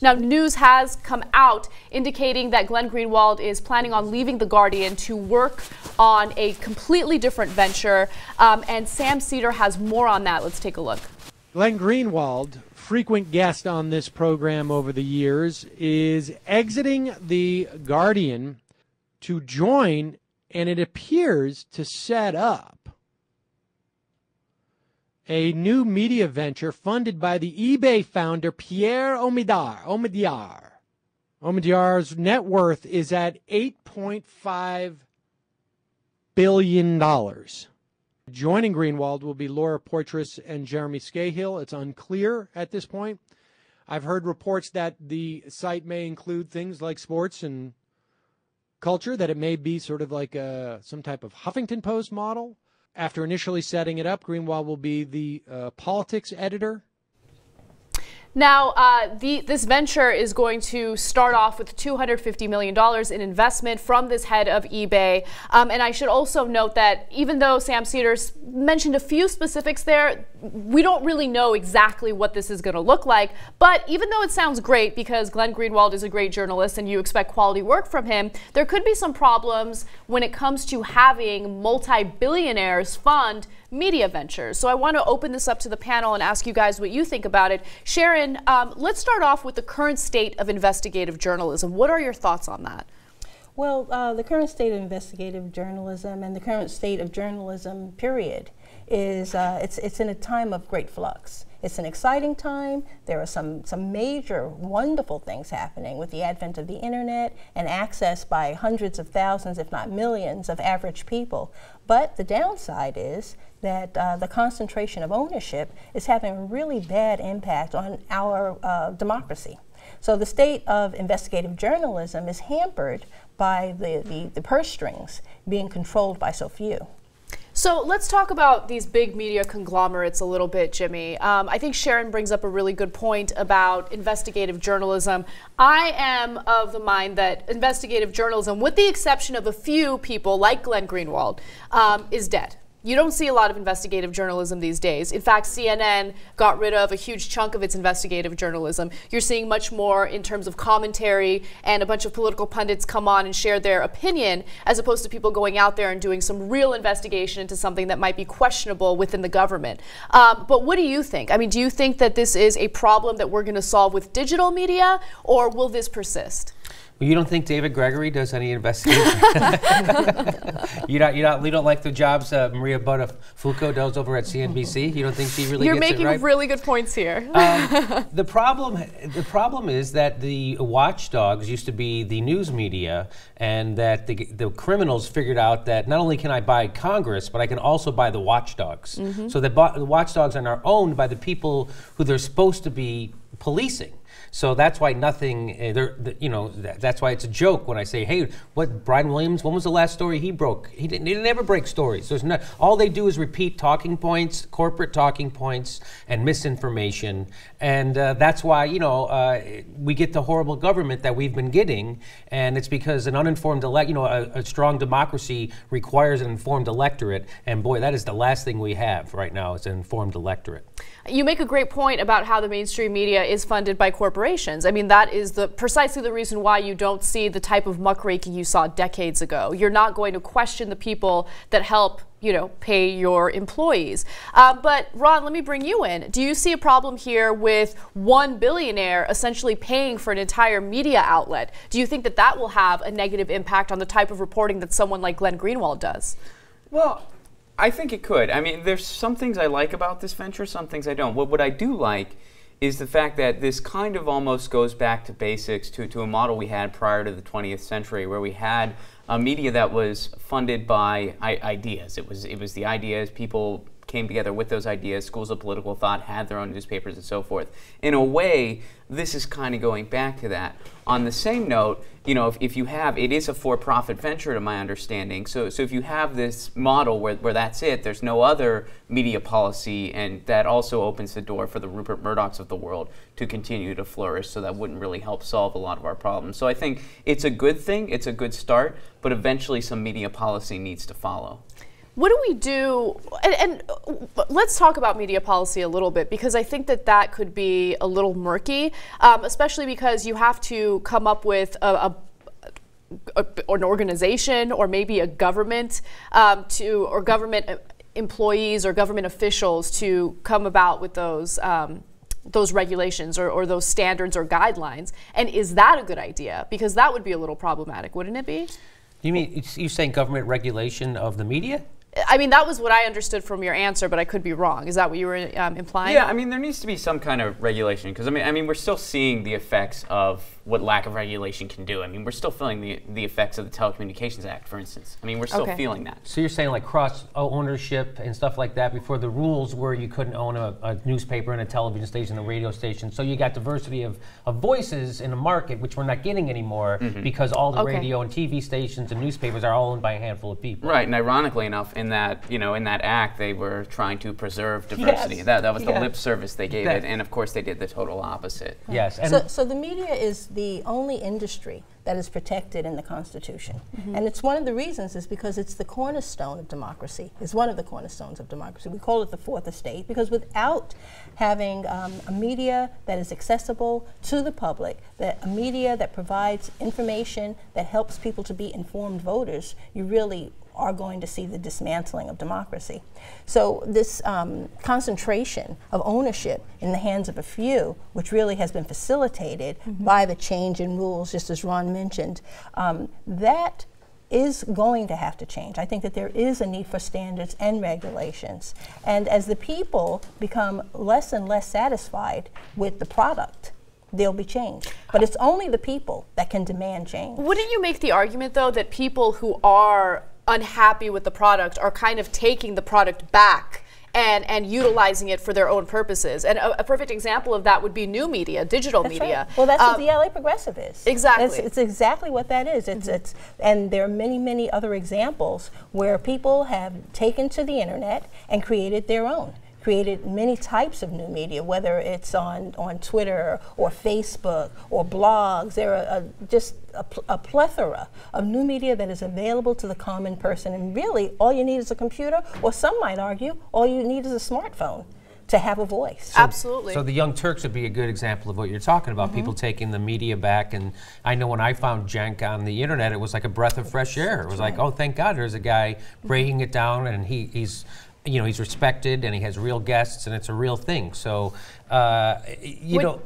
Now, news has come out indicating that Glenn Greenwald is planning on leaving The Guardian to work on a completely different venture, and Sam Seder has more on that. Let's take a look. Glenn Greenwald, frequent guest on this program over the years, is exiting The Guardian to join, and it appears to set up a new media venture funded by the eBay founder Pierre Omidyar. Omidyar's net worth is at $8.5 billion. Joining Greenwald will be Laura Poitras and Jeremy Scahill. It's unclear at this point. I've heard reports that the site may include things like sports and culture, that it may be sort of like some type of Huffington Post model. After initially setting it up, Greenwald will be the politics editor. Now, this venture is going to start off with $250 million in investment from this head of eBay. And I should also note that even though Sam Seder mentioned a few specifics there, we don't really know exactly what this is going to look like. But even though it sounds great because Glenn Greenwald is a great journalist and you expect quality work from him, there could be some problems when it comes to having multi-billionaires fund media ventures. So I want to open this up to the panel and ask you guys what you think about it. Sharon, let's start off with the current state of investigative journalism. What are your thoughts on that? Well, the current state of investigative journalism and the current state of journalism, period, is it's in a time of great flux. It's an exciting time. There are some major, wonderful things happening with the advent of the internet and access by hundreds of thousands, if not millions, of average people. But the downside is that the concentration of ownership is having a really bad impact on our democracy. So the state of investigative journalism is hampered by the purse strings being controlled by so few. So let's talk about these big media conglomerates a little bit, Jimmy. I think Sharon brings up a really good point about investigative journalism. I am of the mind that investigative journalism, with the exception of a few people like Glenn Greenwald, is dead. You don't see a lot of investigative journalism these days. In fact, CNN got rid of a huge chunk of its investigative journalism. You're seeing much more in terms of commentary, and a bunch of political pundits come on and share their opinion, as opposed to people going out there and doing some real investigation into something that might be questionable within the government. But what do you think? I mean, do you think that this is a problem that we're going to solve with digital media, or will this persist? Well, you don't think David Gregory does any investigation? You don't like the jobs Maria Buttafuoco does over at CNBC? You don't think she really You're gets it right? You're making really good points here. The problem is that the watchdogs used to be the news media, and that the criminals figured out that not only can I buy Congress, but I can also buy the watchdogs. Mm-hmm. So the watchdogs are now owned by the people who they're supposed to be policing. So that's why nothing, that's why it's a joke when I say, hey, what, Brian Williams, when was the last story he broke? He didn't ever break stories. There's no, all they do is repeat talking points, corporate talking points, and misinformation. And that's why, we get the horrible government that we've been getting. And it's because an uninformed a strong democracy requires an informed electorate. And boy, that is the last thing we have right now, is an informed electorate. You make a great point about how the mainstream media is funded by corporations. I mean, that is precisely the reason why you don't see the type of muckraking you saw decades ago. You're not going to question the people that help, pay your employees. But Ron, let me bring you in. Do you see a problem here with one billionaire essentially paying for an entire media outlet? Do you think that that will have a negative impact on the type of reporting that someone like Glenn Greenwald does? Well, I think it could. I mean, there's some things I like about this venture, some things I don't. What I do like is the fact that this kind of almost goes back to basics, to a model we had prior to the 20th century, where we had a media that was funded by ideas. It was the ideas, people came together with those ideas, schools of political thought had their own newspapers and so forth. In a way, this is kind of going back to that. On the same note, if you have, it is a for-profit venture to my understanding, so if you have this model where that's it, there's no other media policy, and that also opens the door for the Rupert Murdochs of the world to continue to flourish, so that wouldn't really help solve a lot of our problems. So I think it's a good thing, it's a good start, but eventually some media policy needs to follow. What do we do? And let's talk about media policy a little bit, because I think that that could be a little murky, especially because you have to come up with an organization or maybe a government or government employees or government officials to come about with those regulations or those standards or guidelines. And is that a good idea? Because that would be a little problematic, wouldn't it be? You mean you're saying government regulation of the media? I mean, that was what I understood from your answer, but I could be wrong. Is that what you were implying? Yeah, I mean, there needs to be some kind of regulation, because I mean, we're still seeing the effects of what lack of regulation can do. I mean, we're still feeling the effects of the Telecommunications Act, for instance. I mean, we're still feeling that. So you're saying like cross ownership and stuff like that. Before the rules were you couldn't own a newspaper and a television station, a radio station. So you got diversity of voices in the market, which we're not getting anymore because all the radio and TV stations and newspapers are all owned by a handful of people. Right, and ironically enough, in that act, they were trying to preserve diversity. Yes. That was the lip service they gave it, and of course they did the total opposite. Yes. And So the media is the only industry that is protected in the Constitution. And it's one of the reasons is because it's the cornerstone of democracy. It's one of the cornerstones of democracy. We call it the fourth estate because without having a media that is accessible to the public, a media that provides information that helps people to be informed voters, you really are going to see the dismantling of democracy. So this concentration of ownership in the hands of a few, which really has been facilitated by the change in rules, just as Ron mentioned, that is going to have to change. I think that there is a need for standards and regulations. And as the people become less and less satisfied with the product, there'll be change. But it's only the people that can demand change. Wouldn't you make the argument, though, that people who are unhappy with the product are kind of taking the product back and utilizing it for their own purposes? And a perfect example of that would be new media, digital media. Right. Well, that's what the LA Progressive is. Exactly. It's exactly what that is. And there are many, many other examples where people have taken to the internet and created their own. Created many types of new media, whether it's on Twitter or Facebook or blogs. There are just a plethora of new media that is available to the common person. And really, all you need is a computer, or some might argue, all you need is a smartphone to have a voice. Absolutely. So the Young Turks would be a good example of what you're talking about, people taking the media back. And I know when I found Cenk on the internet, it was like a breath of fresh air. It was like, oh, thank God there's a guy breaking it down, and he's respected and he has real guests and it's a real thing. So,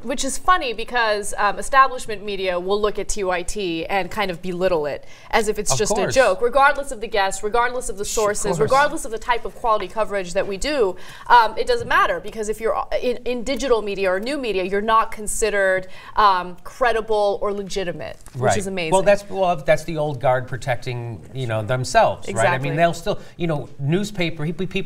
which is funny because establishment media will look at TYT and kind of belittle it as if it's just a joke, regardless of the guests, regardless of the sources, regardless of the type of quality coverage that we do. It doesn't matter because if you're in digital media or new media, you're not considered credible or legitimate, which is amazing. Well, that's the old guard protecting themselves, right? I mean, they'll still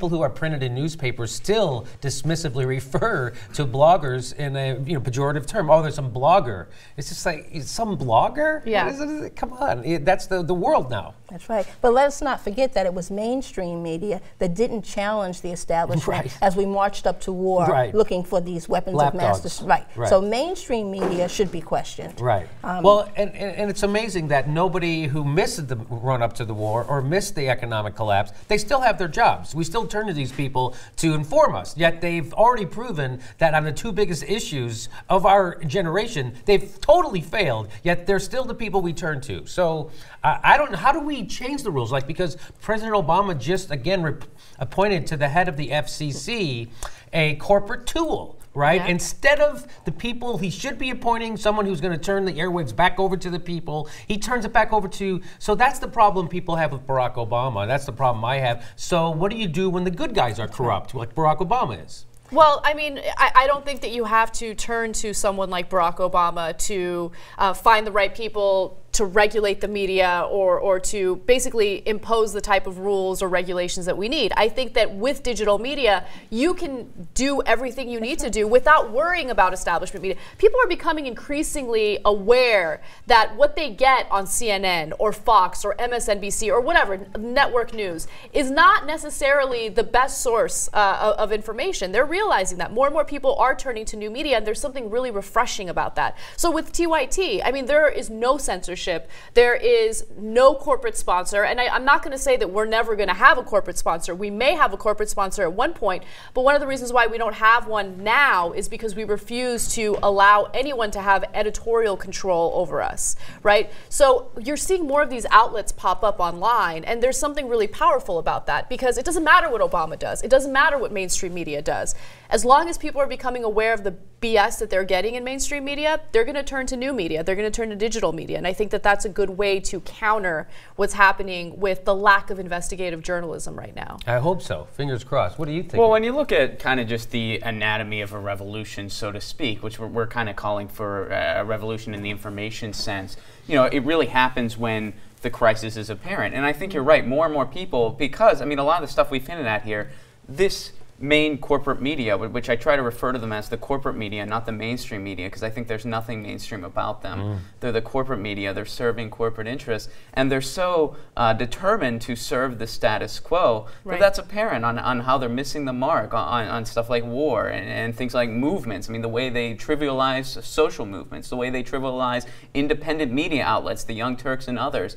people who are printed in newspapers still dismissively refer to bloggers in a pejorative term. Oh, there's some blogger. It's just like, some blogger? Yeah. Come on, that's the world now. That's right. But let's not forget that it was mainstream media that didn't challenge the establishment as we marched up to war looking for these weapons of mass destruction. Right. So mainstream media should be questioned. Right. Well, and it's amazing that nobody who missed the run up to the war or missed the economic collapse, they still have their jobs. We still turn to these people to inform us. Yet they've already proven that on the two biggest issues of our generation, they've totally failed. Yet they're still the people we turn to. So I don't know, how do we change the rules? Like, because President Obama just again appointed to the head of the FCC a corporate tool. Right? Yeah. Instead of the people, he should be appointing someone who's going to turn the airwaves back over to the people. He turns it back over to, so that's the problem people have with Barack Obama. That's the problem I have. So what do you do when the good guys are corrupt, like Barack Obama is? Well, I mean, I don't think that you have to turn to someone like Barack Obama to find the right people to regulate the media or to basically impose the type of rules or regulations that we need. I think that with digital media, you can do everything you need to do without worrying about establishment media. People are becoming increasingly aware that what they get on CNN or Fox or MSNBC or whatever, network news, is not necessarily the best source of information. They're realizing that more and more people are turning to new media, and there's something really refreshing about that. So with TYT, I mean, there is no censorship. censorship. There is no corporate sponsor, and I'm not going to say that we're never going to have a corporate sponsor. We may have a corporate sponsor at one point, but one of the reasons why we don't have one now is because we refuse to allow anyone to have editorial control over us, right? So you're seeing more of these outlets pop up online, and there's something really powerful about that, because it doesn't matter what Obama does. It doesn't matter what mainstream media does. As long as people are becoming aware of the BS that they're getting in mainstream media, they're going to turn to new media. They're going to turn to digital media. And I think that that's a good way to counter what's happening with the lack of investigative journalism right now. I hope so. Fingers crossed. What do you think? Well, when you look at kind of just the anatomy of a revolution, so to speak, which we're kind of calling for a revolution in the information sense, you know, it really happens when the crisis is apparent. And I think you're right. More and more people, because, I mean, a lot of the stuff we've hinted at here, this main corporate media, which I try to refer to them as the corporate media, not the mainstream media, because I think there's nothing mainstream about them. They're the corporate media. They're serving corporate interests, and they're so determined to serve the status quo that that's apparent on how they're missing the mark on stuff like war and things like movements. I mean, the way they trivialize social movements, the way they trivialize independent media outlets, the Young Turks and others.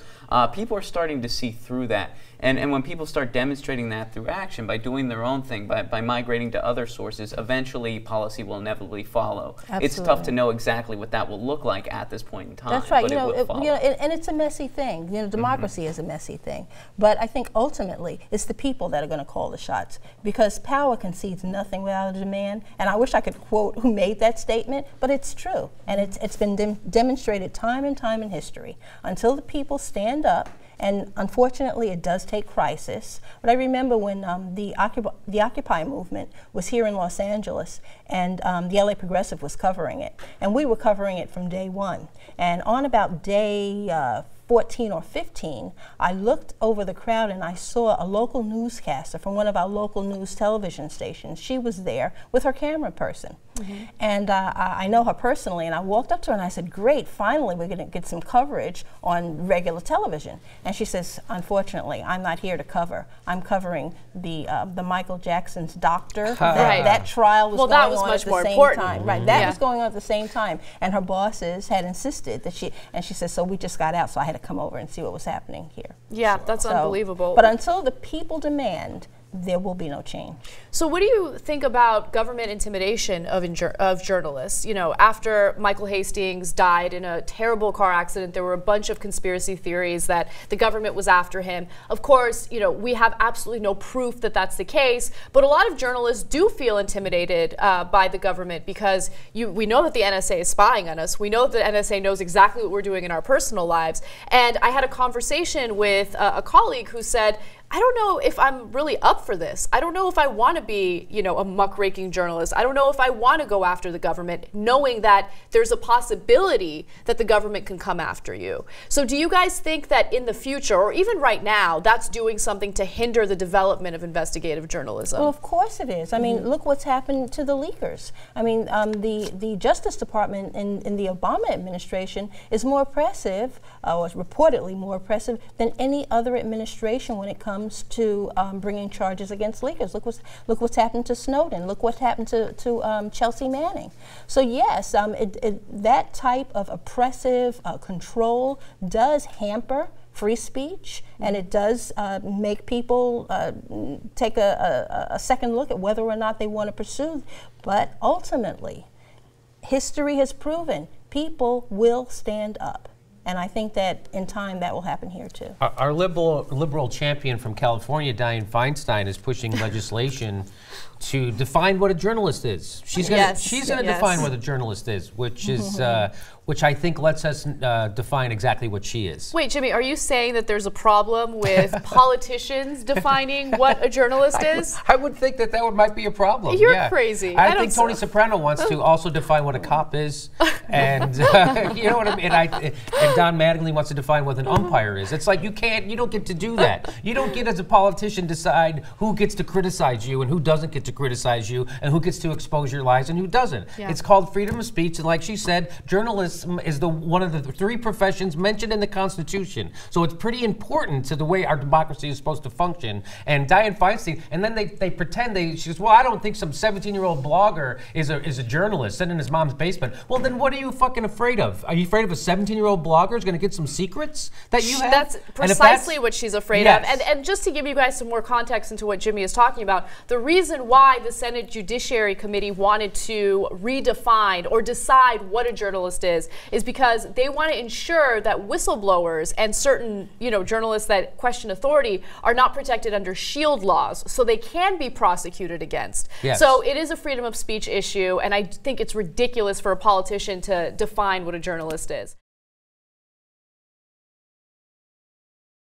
People are starting to see through that. And when people start demonstrating that through action, by doing their own thing, by migrating to other sources, eventually policy will inevitably follow. Absolutely. It's tough to know exactly what that will look like at this point in time. That's right. But it will follow. And it's a messy thing. You know, democracy is a messy thing. But I think ultimately it's the people that are going to call the shots, because power concedes nothing without a demand. And I wish I could quote who made that statement, but it's true. And it's been demonstrated time and time in history. Until the people stand up, and unfortunately, it does take crisis. But I remember when the Occupy movement was here in Los Angeles, and the LA Progressive was covering it. And we were covering it from day one. And on about day 14 or 15, I looked over the crowd and I saw a local newscaster from one of our local news television stations. She was there with her camera person. And I know her personally, and I walked up to her and I said, great, finally we're going to get some coverage on regular television. And she says, unfortunately, I'm not here to cover. I'm covering the Michael Jackson's doctor. That trial was going on at the same time. Right, that was going on at the same time. And her bosses had insisted that she says, so we just got out, so I had to come over and see what was happening here. Yeah, that's unbelievable. But until the people demand, there will be no change. So what do you think about government intimidation of journalists? You know, after Michael Hastings died in a terrible car accident, there were a bunch of conspiracy theories that the government was after him. Of course, you know, we have absolutely no proof that that's the case, but a lot of journalists do feel intimidated by the government, because we know that the NSA is spying on us. We know that the NSA knows exactly what we're doing in our personal lives. And I had a conversation with a colleague who said, I don't know if I'm really up for this. I don't know if I want to be, you know, a muckraking journalist. I don't know if I want to go after the government, knowing that there's a possibility that the government can come after you. So do you guys think that in the future, or even right now, that's doing something to hinder the development of investigative journalism? Well, of course it is. I mean, look what's happened to the leakers. I mean, the Justice Department in the Obama administration is more oppressive, or reportedly more oppressive, than any other administration when it comes to bringing charges against leakers. Look what's happened to Snowden. Look what happened to Chelsea Manning. So yes, that type of oppressive control does hamper free speech, and it does make people take a second look at whether or not they want to pursue. But ultimately, history has proven people will stand up. And I think that in time that will happen here too. Our liberal champion from California, Dianne Feinstein, is pushing legislation to define what a journalist is. She's going to define what a journalist is, which is which I think lets us define exactly what she is. Wait, Jimmy, are you saying that there's a problem with politicians defining what a journalist is? I would think that might be a problem. You're crazy. I think Tony Soprano wants to also define what a cop is, and you know what I mean. And Don Mattingly wants to define what an umpire is. It's like you don't get to do that. You don't get, as a politician, decide who gets to criticize you and who doesn't get to criticize you, and who gets to expose your lies and who doesn't. It's called freedom of speech, and like she said, journalists one of the three professions mentioned in the Constitution. So it's pretty important to the way our democracy is supposed to function. And Dianne Feinstein, and then they pretend she goes, well, I don't think some 17-year-old blogger is a journalist sitting in his mom's basement. Well, then what are you fucking afraid of? Are you afraid of a 17-year-old blogger is going to get some secrets that you have? That's precisely what she's afraid yes. of. And just to give you guys some more context into what Jimmy is talking about, the reason why the Senate Judiciary Committee wanted to redefine or decide what a journalist is because they want to ensure that whistleblowers and certain, journalists that question authority are not protected under SHIELD laws, so they can be prosecuted against. Yes. So it is a freedom of speech issue, and I think it's ridiculous for a politician to define what a journalist is.